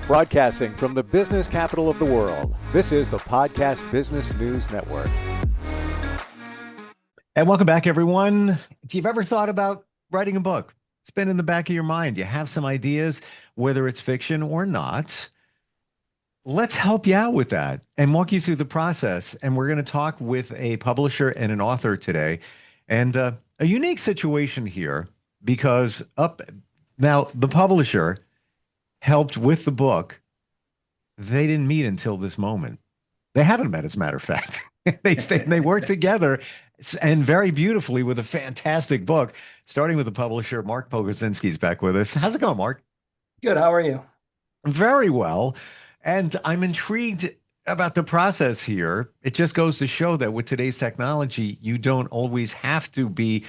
Broadcasting from the business capital of the world, this is the Podcast Business News Network. And welcome back, everyone. If you've ever thought about writing a book, it's been in the back of your mind. You have some ideas, whether it's fiction or not. Let's help you out with that and walk you through the process. And we're going to talk with a publisher and an author today. And a unique situation here because up now, the publisher helped with the book. They didn't meet until this moment. They haven't met, as a matter of fact. They work together and very beautifully with a fantastic book, starting with the publisher. Mark Pogodzinski is back with us. How's it going, Mark? Good. How are you? Very well. And I'm intrigued about the process here. It just goes to show that with today's technology, you don't always have to be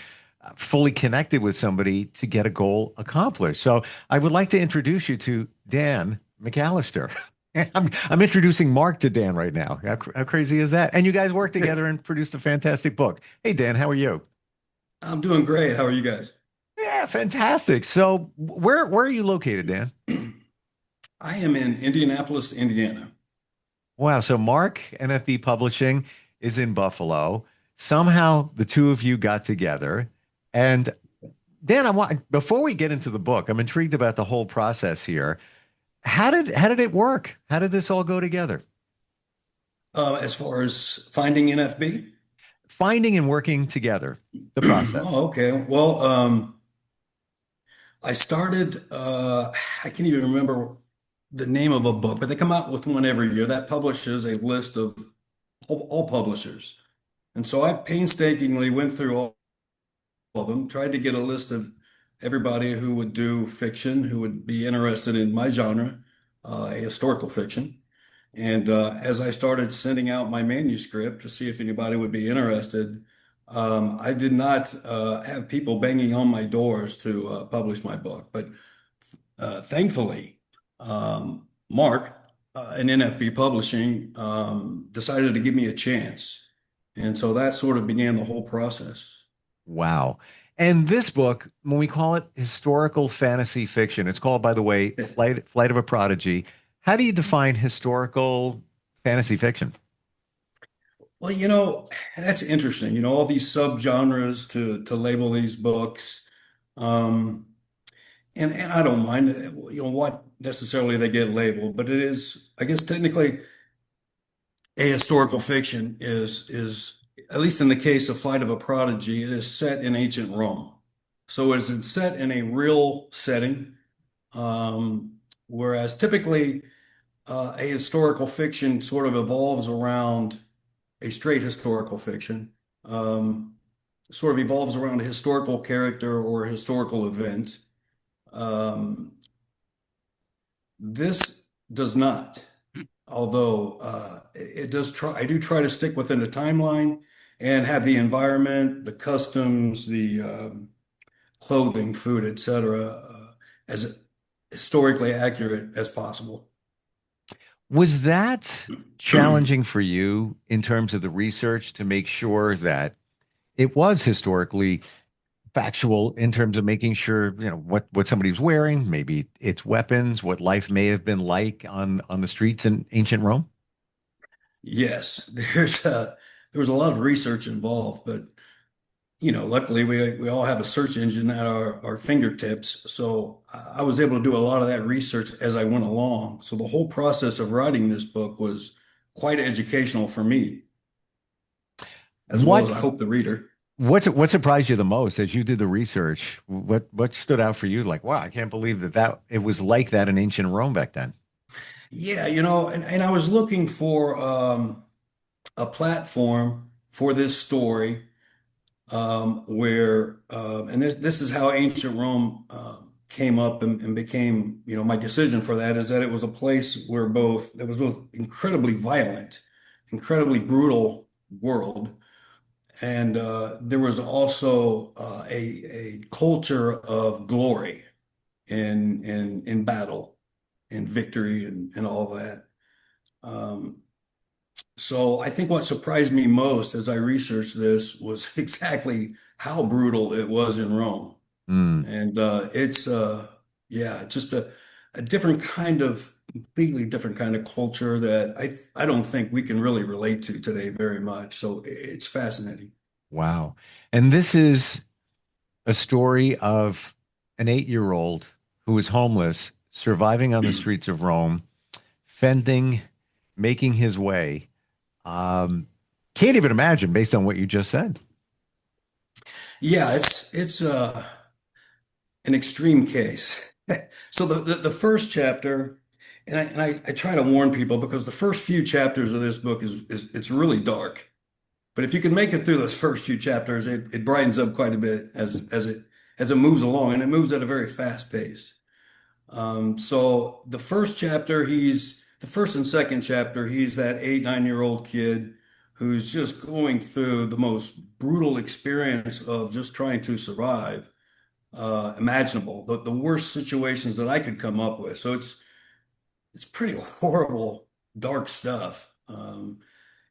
fully connected with somebody to get a goal accomplished. So I would like to introduce you to Dan McAllister. I'm introducing Mark to Dan right now. How crazy is that? And you guys worked together and produced a fantastic book. Hey, Dan, how are you? I'm doing great. How are you guys? Yeah, fantastic. So where are you located, Dan? I am in Indianapolis, Indiana. Wow. So Mark, NFB Publishing, is in Buffalo. Somehow the two of you got together. And Dan, before we get into the book, I'm intrigued about the whole process here. How did it work? How did this all go together? As far as finding NFB? Finding and working together, the process. Oh, okay. Well, I started, I can't even remember the name of a book, but they come out with one every year that publishes a list of all publishers. And so I painstakingly went through all of them, tried to get a list of everybody who would do fiction, who would be interested in my genre, a historical fiction. And as I started sending out my manuscript to see if anybody would be interested, I did not have people banging on my doors to publish my book. But thankfully, Mark and NFB Publishing decided to give me a chance. And so that sort of began the whole process. Wow. And this book, when we call it historical fantasy fiction, it's called, by the way, Flight of a Prodigy. How do you define historical fantasy fiction? Well, that's interesting. All these subgenres to label these books. Um, and I don't mind, what necessarily they get labeled, but it is, I guess, technically a historical fiction is at least in the case of Flight of a Prodigy, it is set in ancient Rome. So is it set in a real setting? Whereas typically a historical fiction sort of evolves around a straight historical fiction, sort of evolves around a historical character or a historical event. Um, this does not, although it does try. I do try to stick within the timeline and have the environment, the customs, the clothing, food, etc., as historically accurate as possible. Was that challenging for you in terms of the research to make sure that it was historically factual in terms of making sure, what somebody's wearing, maybe its weapons, what life may have been like on the streets in ancient Rome? Yes, there was a lot of research involved, but luckily we all have a search engine at our fingertips. So I was able to do a lot of that research as I went along. So the whole process of writing this book was quite educational for me, as well What as I hope the reader. what surprised you the most as you did the research? What stood out for you? Like, wow, I can't believe that it was like that in ancient Rome back then. Yeah, and I was looking for a platform for this story where and this is how ancient Rome came up and became, my decision for that is that it was a place where it was both incredibly violent, incredibly brutal world, and there was also a culture of glory in battle, in victory, and all that. Um, So I think what surprised me most as I researched this was exactly how brutal it was in Rome. Mm. And it's yeah, just a different kind of completely different kind of culture that I don't think we can really relate to today very much. So it's fascinating. Wow. And this is a story of an 8-year-old who was homeless, surviving on the streets of Rome, fending, making his way. Um, can't even imagine based on what you just said. Yeah, it's an extreme case. So the first chapter, and I try to warn people because the first few chapters of this book is it's really dark. But if you can make it through those first few chapters, it brightens up quite a bit as it moves along, and it moves at a very fast pace. So the first and second chapter, he's that 8, 9 year old kid who's just going through the most brutal experience of just trying to survive, imaginable, the worst situations that I could come up with. So it's pretty horrible, dark stuff.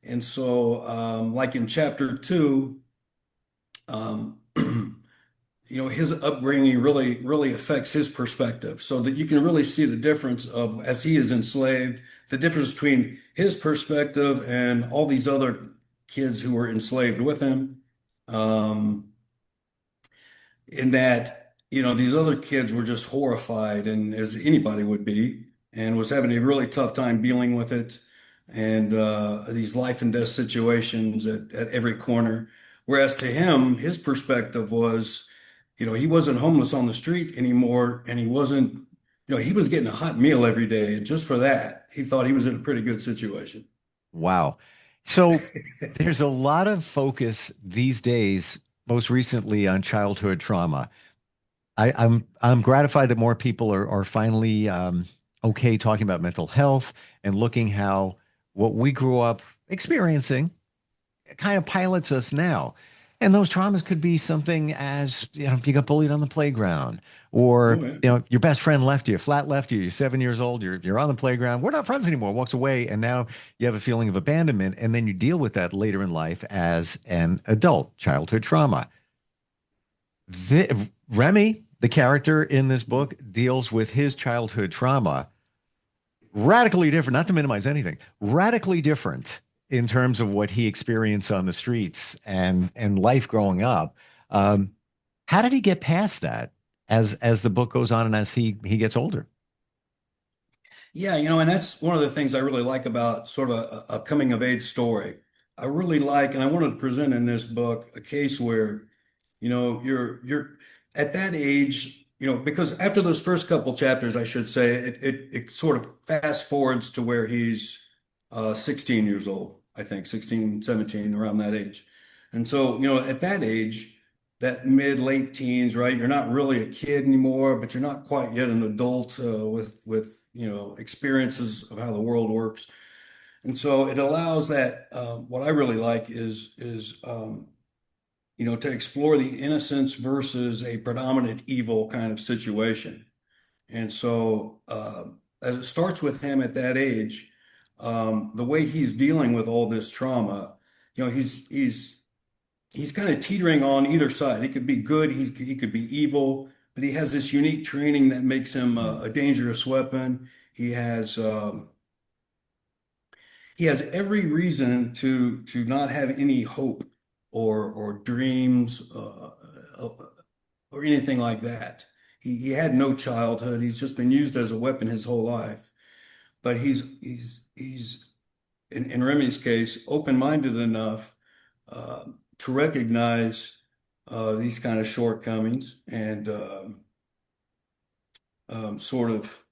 Like in chapter two, um, his upbringing really affects his perspective, so that you can really see the difference of as he is enslaved, the difference between his perspective and all these other kids who were enslaved with him. Um, in that, these other kids were just horrified, and as anybody would be, and was having a really tough time dealing with it, and these life and death situations at every corner. Whereas to him, his perspective was, he wasn't homeless on the street anymore, and he wasn't, he was getting a hot meal every day, and just for that, he thought he was in a pretty good situation. Wow. So there's a lot of focus these days, most recently on childhood trauma. I'm gratified that more people are finally okay talking about mental health and looking how what we grew up experiencing kind of pilots us now. And those traumas could be something as, you got bullied on the playground, or, Oh, yeah. your best friend left you, flat left you, you're 7 years old, you're on the playground, we're not friends anymore, walks away, and now you have a feeling of abandonment, and then you deal with that later in life as an adult, childhood trauma. Remy, the character in this book, deals with his childhood trauma radically different, not to minimize anything, radically different in terms of what he experienced on the streets and life growing up. Um, how did he get past that as the book goes on and as he gets older? Yeah, and that's one of the things I really like about sort of a coming of age story. I really like, and I wanted to present in this book a case where, you're at that age, because after those first couple chapters, I should say, it sort of fast forwards to where he's 16 years old, I think, 16, 17, around that age. And so, at that age, that mid late teens, right? You're not really a kid anymore, but you're not quite yet an adult with experiences of how the world works. And so it allows that. What I really like is to explore the innocence versus a predominant evil kind of situation. And so as it starts with him at that age, the way he's dealing with all this trauma, he's kind of teetering on either side. He could be good, he could be evil, but he has this unique training that makes him a dangerous weapon. He has every reason to not have any hope or dreams or anything like that. He had no childhood. He's just been used as a weapon his whole life. But he's in Remy's case open-minded enough to recognize these kind of shortcomings and sort of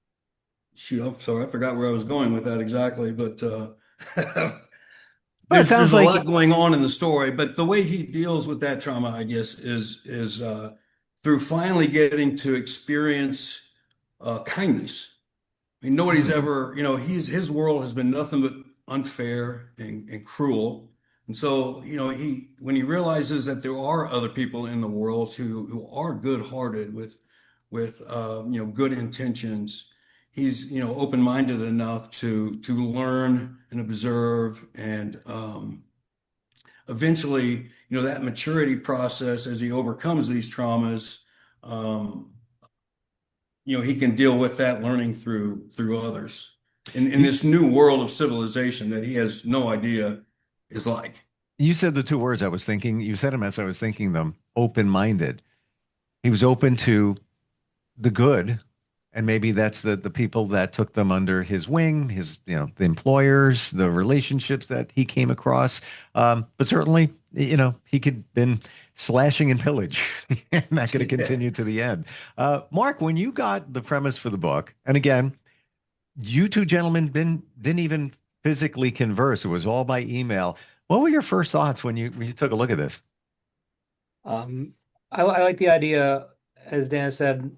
shoot. I'm sorry, I forgot where I was going with that exactly, but Well, it there's sounds a like lot going on in the story. But the way he deals with that trauma, I guess, is through finally getting to experience kindness. I mean, nobody's hmm, ever, his world has been nothing but unfair and cruel. And so, when he realizes that there are other people in the world who are good-hearted with good intentions, he's, open-minded enough to learn and observe and eventually, that maturity process as he overcomes these traumas, um, he can deal with that learning through others in You, this new world of civilization that he has no idea is like. you said the two words I was thinking. You said them as I was thinking them. Open-minded. He was open to the good, and maybe that's the people that took them under his wing, his the employers, the relationships that he came across. But certainly, he could been slashing and pillage, and that could have Yeah. continued to the end. Mark, when you got the premise for the book, and again, you two gentlemen didn't even physically converse; it was all by email. What were your first thoughts when you took a look at this? Um, I like the idea, as Dan said,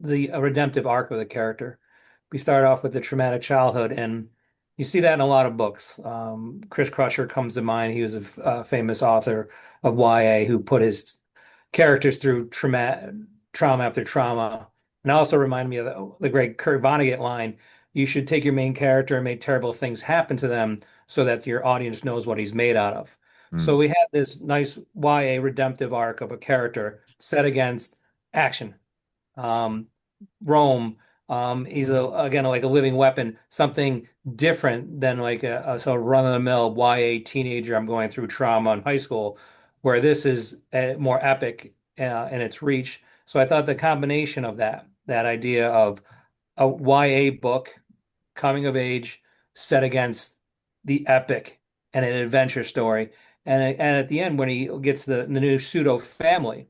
the a redemptive arc of the character. We start off with a traumatic childhood, and you see that in a lot of books. Chris Crusher comes to mind. He was a famous author of YA who put his characters through trauma after trauma. And also remind me of the great Kurt Vonnegut line, you should take your main character and make terrible things happen to them so that your audience knows what he's made out of. So Hmm. we had this nice YA redemptive arc of a character set against action. Um, Rome, he's again like a living weapon, something different than like a sort of run-of-the-mill YA teenager I'm going through trauma in high school, where this is more epic in its reach. So I thought the combination of that idea of a YA book coming of age set against the epic and an adventure story, and at the end when he gets the new pseudo family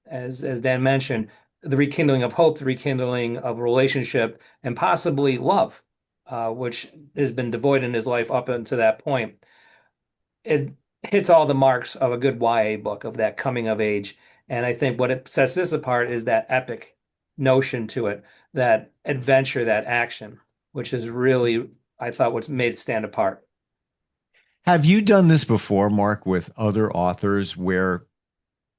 as Dan mentioned, the rekindling of hope, the rekindling of a relationship, and possibly love, which has been devoid in his life up until that point. It hits all the marks of a good YA book of that coming of age. And I think what it sets this apart is that epic notion to it, that adventure, that action, which is really, I thought, what's made it stand apart. Have you done this before, Mark, with other authors where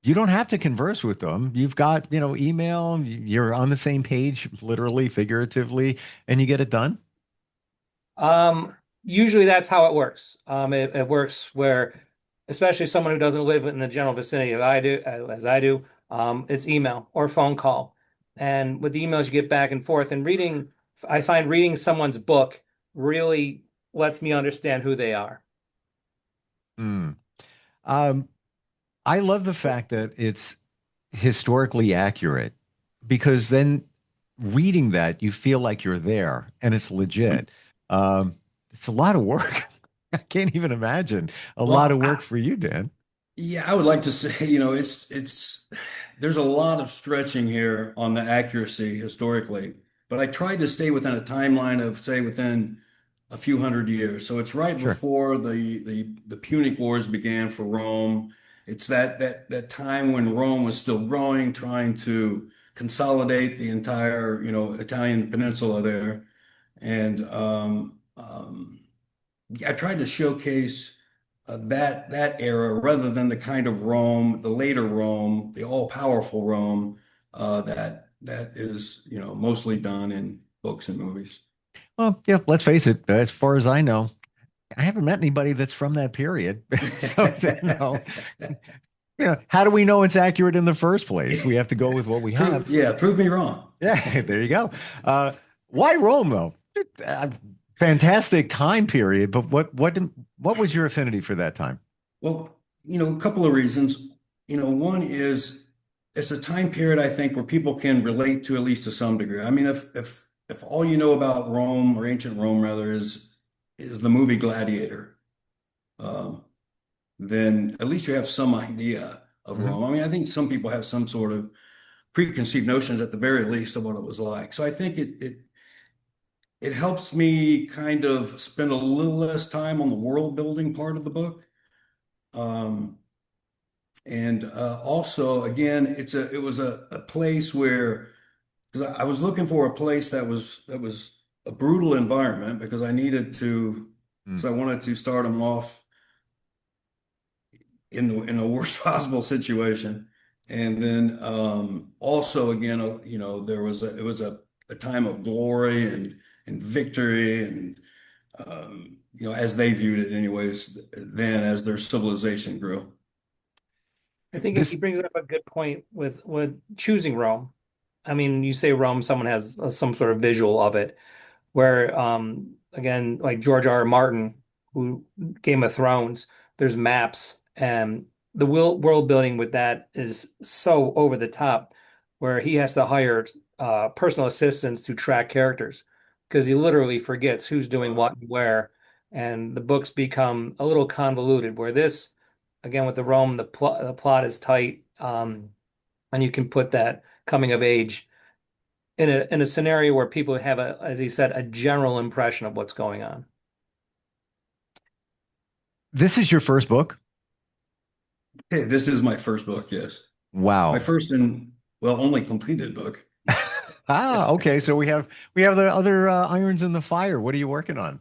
you don't have to converse with them? You've got, email, you're on the same page, literally, figuratively, and you get it done? Usually that's how it works. It works where, especially someone who doesn't live in the general vicinity of I do, as I do, it's email or phone call. And with the emails, you get back and forth. And reading, I find reading someone's book really lets me understand who they are. Mm. Um, I love the fact that it's historically accurate because then reading that, you feel like you're there and it's legit. Um, it's a lot of work. I can't even imagine a lot Well, of work for you, Dan. yeah, I would like to say, it's there's a lot of stretching here on the accuracy historically, but I tried to stay within a timeline of say within a few hundred years. So it's right Sure. before the Punic Wars began for Rome. It's that time when Rome was still growing, trying to consolidate the entire, Italian peninsula there. And I tried to showcase that era rather than the kind of Rome, the later Rome, the all-powerful Rome that is, mostly done in books and movies. Well, yeah, let's face it, as far as I know, I haven't met anybody that's from that period. So, how do we know it's accurate in the first place? We have to go with what we have. Prove me wrong. Yeah, there you go. Why Rome, though? Uh, Fantastic time period, but what was your affinity for that time? Well, a couple of reasons. One is it's a time period I think where people can relate to at least to some degree. I mean, if all you know about Rome or ancient Rome rather is the movie Gladiator, um, then at least you have some idea of Mhm. Rome. I mean, I think some people have some sort of preconceived notions at the very least of what it was like. So I think it helps me kind of spend a little less time on the world building part of the book. Um, And also, again, it was a place where because I was looking for a place that was a brutal environment because I needed to Mm. so I wanted to start them off in the worst possible situation, and then also again, there was it was a time of glory and victory and as they viewed it anyways then as their civilization grew. I think he This, brings up a good point with choosing Rome. I mean, you say Rome, someone has some sort of visual of it, where again, like George R. R. Martin, who Game of Thrones, there's maps and the world building with that is so over the top, where he has to hire personal assistants to track characters because he literally forgets who's doing what and where, and the books become a little convoluted. Where this, again, with the Rome, the plot is tight, and you can put that coming of age in a scenario where people have a, as he said, a general impression of what's going on. This is your first book? Hey, this is my first book, yes. My Wow. first and, well, only completed book. Ah, okay. So we have the other irons in the fire. What are you working on?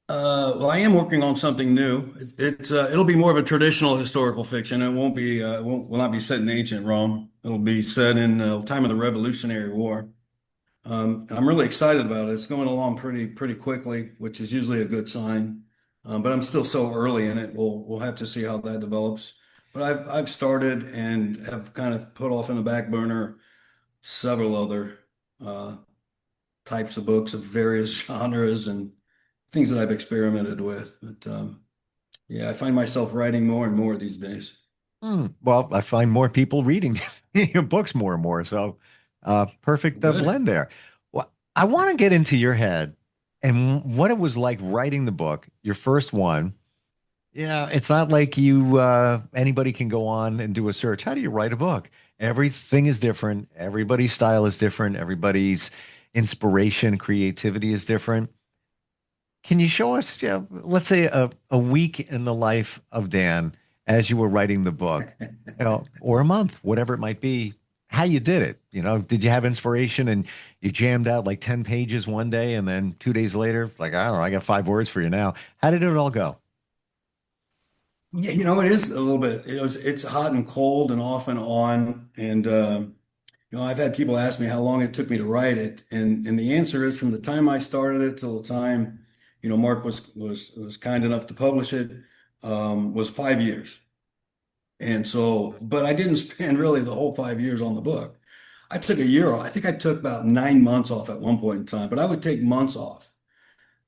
Well, I am working on something new. It'll be more of a traditional historical fiction. It won't be will not be set in ancient Rome. It'll be set in time of the Revolutionary War. And I'm really excited about it. It's going along pretty quickly, which is usually a good sign. But I'm still so early in it. We'll have to see how that develops. But I've started and have kind of put off in the back burner several other uh, types of books of various genres and things that I've experimented with. But yeah, I find myself writing more and more these days. Well, I find more people reading your books more and more. So, perfect Good. blend there. Well, I want to get into your head and what it was like writing the book, your first one. Yeah, it's not like you anybody can go on and do a search. How do you write a book? Everything is different. Everybody's style is different. Everybody's inspiration, creativity is different. Can you show us, let's say a week in the life of Dan as you were writing the book, or a month, whatever it might be, how you did it? Did you have inspiration and you jammed out like 10 pages one day and then 2 days later, like, I don't know, I got 5 words for you now. How did it all go? Yeah, it is a little bit. It's hot and cold and off and on. And I've had people ask me how long it took me to write it, and the answer is from the time I started it till the time, Mark was kind enough to publish it, was 5 years. And so, but I didn't spend really the whole 5 years on the book. I took a year off. I think I took about 9 months off at one point in time, but I would take months off,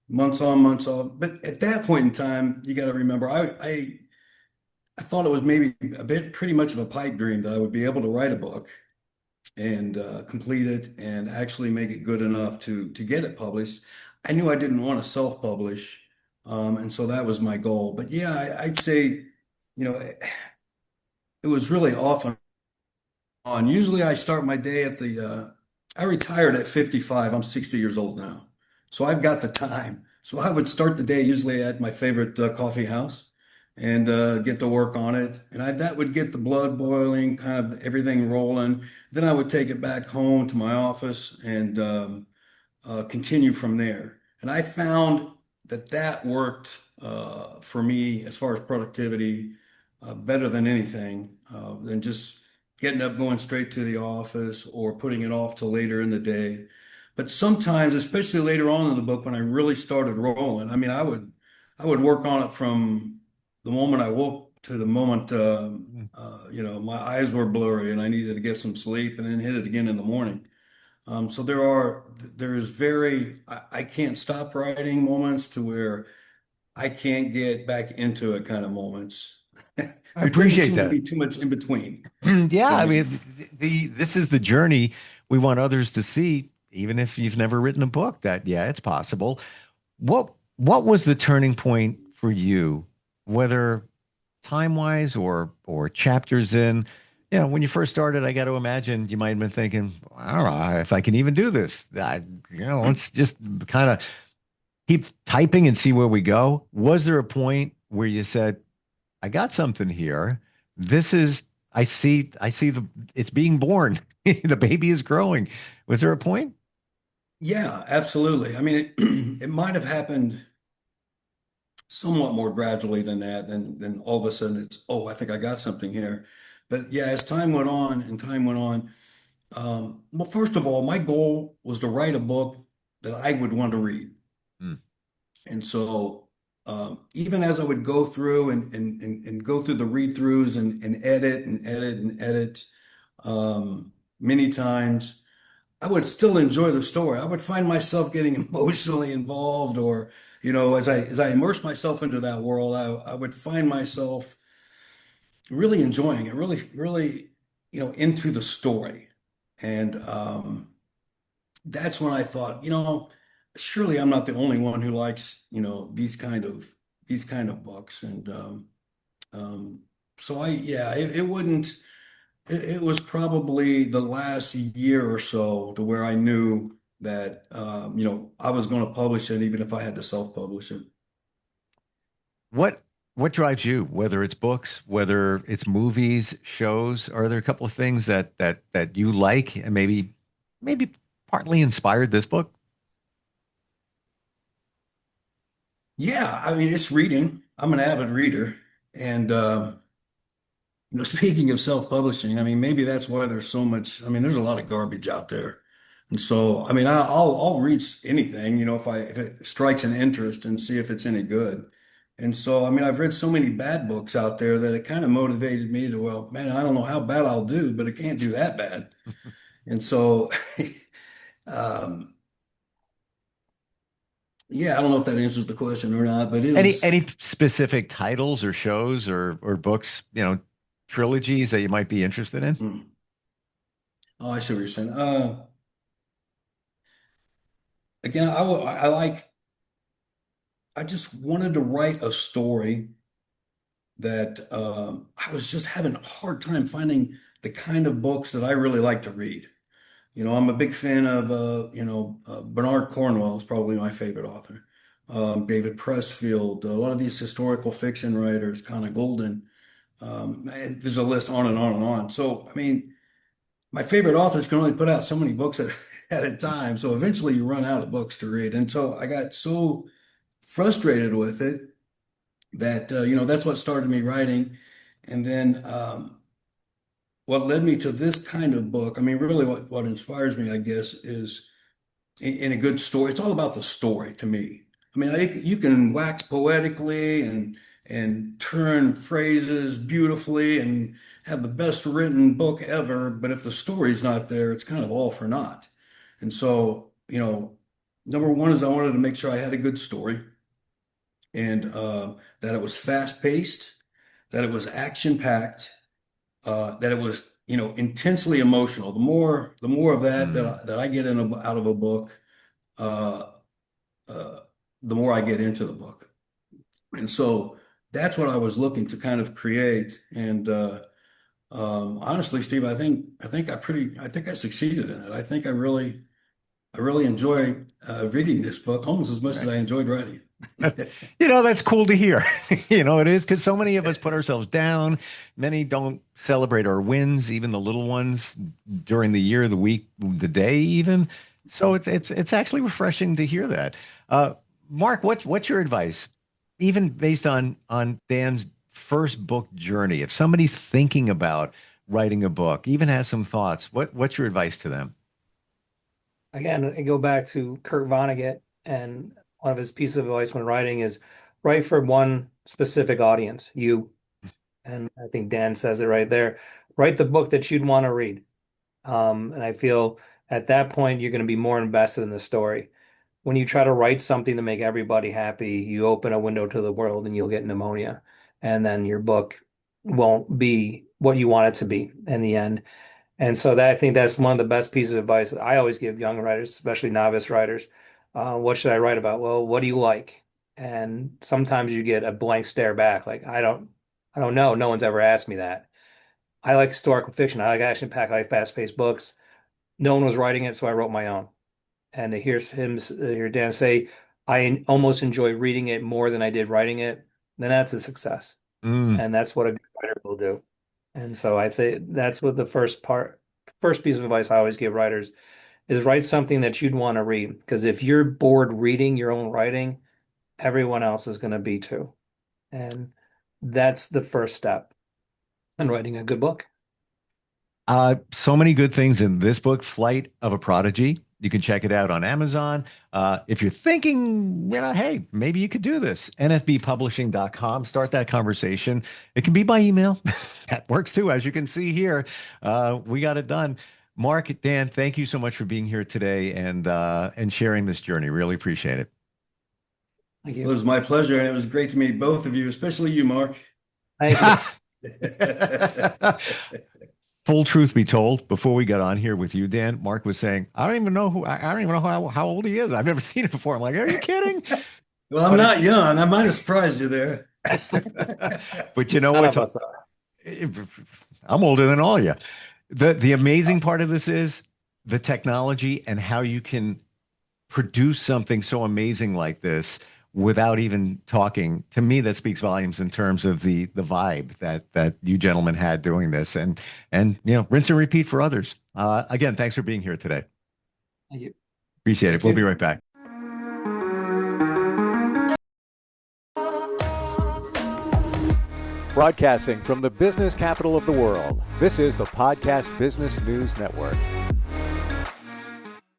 months on, months off. But at that point in time, you got to remember, I thought it was maybe a bit pretty much of a pipe dream that I would be able to write a book and complete it and actually make it good enough to get it published. I knew I didn't want to self-publish, and so that was my goal. But yeah, I'd say, it was really off and on. Usually I start my day I retired at 55. I'm 60 years old now. So I've got the time. So I would start the day usually at my favorite coffee house and get to work on it. And that would get the blood boiling, kind of everything rolling. Then I would take it back home to my office and continue from there. And I found that worked for me as far as productivity better than anything, than just getting up, going straight to the office or putting it off till later in the day. But sometimes, especially later on in the book, when I really started rolling, I mean, I would work on it from the moment I woke to the moment my eyes were blurry and I needed to get some sleep, and then hit it again in the morning. So there's I can't stop writing moments to where I can't get back into it kind of moments. I There doesn't appreciate seem to that. be too much in between Yeah, for I me. mean, this is the journey we want others to see, even if you've never written a book, that yeah, it's possible. What was the turning point for you, whether time-wise or chapters in? When you first started, I got to imagine you might have been thinking, I don't know if I can even do this. Let's just kind of keep typing and see where we go. Was there a point where you said, I got something here. This is I see it's being born. The baby is growing. Was there a point? Yeah, absolutely. I mean, it might have happened somewhat more gradually than that, than all of a sudden I think I got something here. But yeah, as time went on and time went on, well, first of all, my goal was to write a book that I would want to read. Hmm. And so even as I would go through and go through the read throughs and edit and edit and edit, many times, I would still enjoy the story. I would find myself getting emotionally involved, or, as I immerse myself into that world, I would find myself really enjoying it, really, really, into the story. And that's when I thought, surely I'm not the only one who likes, these kind of books. And um, so yeah, it wouldn't. It was probably the last year or so to where I knew that I was going to publish it, even if I had to self-publish it. What what drives you, whether it's books, whether it's movies, shows? Are there a couple of things that you like and maybe partly inspired this book? Yeah, I mean, it's reading. I'm an avid reader, and speaking of self-publishing, I mean, maybe that's why there's so much. I mean, there's a lot of garbage out there, and so I mean, I'll read anything, if it strikes an interest and see if it's any good. And so, I mean, I've read so many bad books out there that it kind of motivated me to, well, man, I don't know how bad I'll do, but it can't do that bad. And so, um, yeah, I don't know if that answers the question or not, but it was. Any specific titles or shows or books, trilogies that you might be interested in? Hmm. Oh, I see what you're saying. Again, I like. I just wanted to write a story that I was just having a hard time finding the kind of books that I really like to read. I'm a big fan of, Bernard Cornwell is probably my favorite author. David Pressfield, a lot of these historical fiction writers, kind of Golden. And there's a list on and on and on. So, I mean, my favorite authors can only put out so many books at, at a time. So eventually you run out of books to read. And so I got so frustrated with it that, that's what started me writing. And then what led me to this kind of book, I mean, really what inspires me, I guess, is in a good story. It's all about the story to me. I mean, you can wax poetically and turn phrases beautifully and have the best written book ever, but if the story's not there, it's kind of all for naught. And so, number one is I wanted to make sure I had a good story, and that it was fast paced, that it was action packed, that it was, intensely emotional. The more of that Mm. that I get out of a book, uh, uh, the more I get into the book. And so that's what I was looking to kind of create. And honestly, Steve, I think I succeeded in it. I think I really enjoy reading this book almost as much as Right. I enjoyed writing That's, it. that's cool to hear. It is because so many of us put ourselves down. Many don't celebrate our wins, even the little ones during the year, the week, the day, even. So it's actually refreshing to hear that. Uh, Mark, what's your advice, even based on Dan's first book journey? If somebody's thinking about writing a book, even has some thoughts, what's your advice to them? Again, I go back to Kurt Vonnegut, and one of his pieces of advice when writing is write for one specific audience, you. And I think Dan says it right there. Write the book that you'd want to read. And I feel at that point you're going to be more invested in the story. When you try to write something to make everybody happy, you open a window to the world and you'll get pneumonia. And then your book won't be what you want it to be in the end. And so that I think that's one of the best pieces of advice that I always give young writers, especially novice writers. What should I write about? Well, what do you like? And sometimes you get a blank stare back, like I don't know. No one's ever asked me that. I like historical fiction. I like action packed, I like fast paced books. No one was writing it, so I wrote my own. And to hear Dan say, I almost enjoy reading it more than I did writing it, then that's a success. Mm. And that's what a good writer will do. And so I think that's what first piece of advice I always give writers is write something that you'd want to read. Because if you're bored reading your own writing, everyone else is going to be too. And that's the first step in writing a good book. So many good things in this book, Flight of a Prodigy. You can check it out on Amazon. If you're thinking, hey, maybe you could do this, nfbpublishing.com, start that conversation. It can be by email. That works too, as you can see here. We got it done. Mark, Dan, thank you so much for being here today and sharing this journey. Really appreciate it. Thank Well, it you. was my pleasure, and it was great to meet both of you, especially you, Mark. Thank you. Full truth be told, before we got on here with you, Dan, Mark was saying, I don't even know how old he is. I've never seen it before. I'm like, are you kidding? Well, I'm But not young. I might have surprised you there. but you know None what's of us are. I'm older than all of you. The amazing part of this is the technology and how you can produce something so amazing like this without even talking. To me, that speaks volumes in terms of the vibe that you gentlemen had doing this, and rinse and repeat for others. Again, thanks for being here today. Thank you. Appreciate it. Thank We'll be you. right back. Broadcasting from the business capital of the world, this is the Podcast Business News Network.